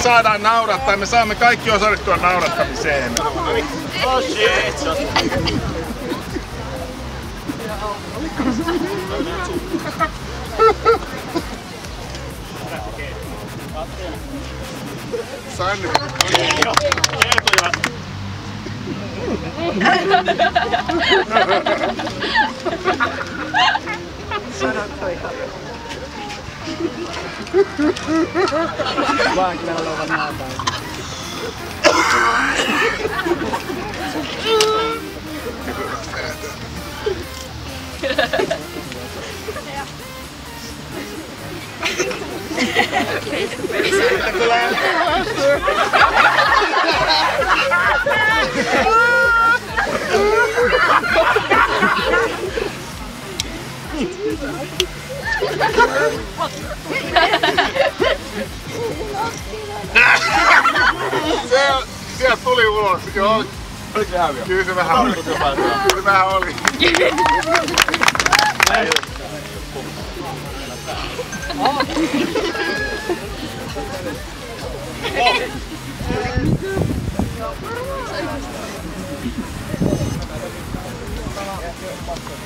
saadaan naurattaa, me saamme kaikki osallistua naurattamiseen. Oh shit! Sanni. Vaan kyllä olevan naataan. Sieltä tuli ulos. Joo. Kyllä se vähän oli. Kyllä se vähän oli.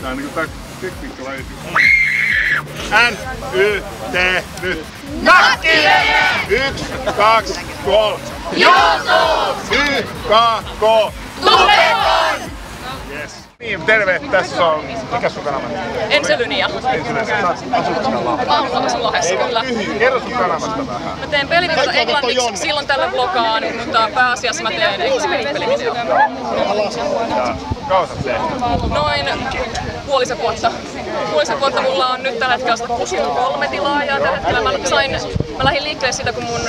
Tää on niinku tää tekniikkalaji. N-Y-T nyt. Nakkileje! 1, 2, 3. Juuso! Y-K-K. Tupekon! Yes. Niin, terve. Tässä on... Mikä sun kanava? Enselynia. Mä asun Lahdessa kyllä. Kerro sun kanavasta vähän. Mä teen pelivideota englanniksi, silloin tällä blogaan, mutta pääasiassa mä teen englanniksi pelivideota. Kauan sä teet? Noin puolisen vuotta. Puolisen vuotta mulla on nyt tällä hetkellä 163 tilaajaa. Tällä hetkellä mä lähdin liikkeelle siitä, kun mun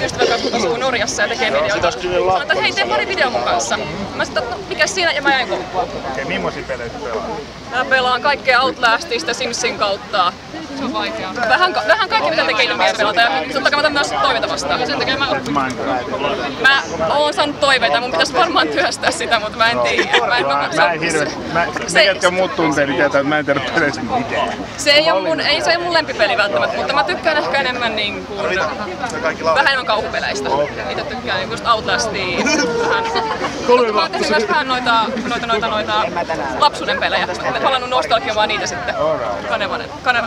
ystävän kanssa asuu Norjassa ja tekee videoita. Sanoin, että hei, tee pari video mun kanssa. Mä sanoin, että no, mikä siinä, ja mä jäin koukkuun. Okei, millaisia pelejä sä pelaat? Mä pelaan kaikkea Outlastista, Simsin kautta. Se on vaikeaa. Vähän kaikki mitä tekee ilmiä pelata, ja totta kai mä otan myös toiveita vastaan. Sen takia mä oon saanut toiveita, mun pitäisi varmaan työstää sitä, mutta mä en tiedä. Ne, ketkä muut tuntee, niin tietää, että mä en tiedä peleistä mitään. Se ei ole mun lempipeli välttämättä, mutta mä tykkään ehkä enemmän niin kuin, vähän enemmän kauhupeleistä. Itse tykkään niin just Outlastia, vähän. Mä oon tehnyt myös vähän noita lapsuuden pelejä. Mä oon palannut nostalgioimaan niitä sitten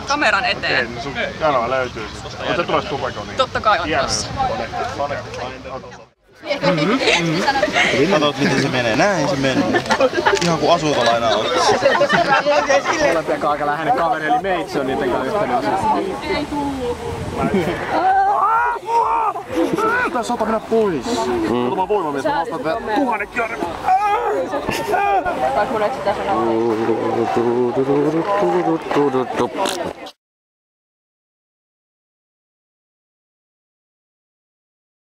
kameran eteen. Okei, sun kanava löytyy sitten. Oot sä tulossa Tupekon? Totta kai on tulossa. Katot miten se menee, näin se menee. Ihan kuin asuntolaina on. Molempia aika läheinen kaveri, eli Meitsi on niiden kanssa ystävällisesti. Tässä ota mennä pois. Ota mä voimamies, mä nostan tätä 1000 kiloa. Kai mun etsitään sanoa.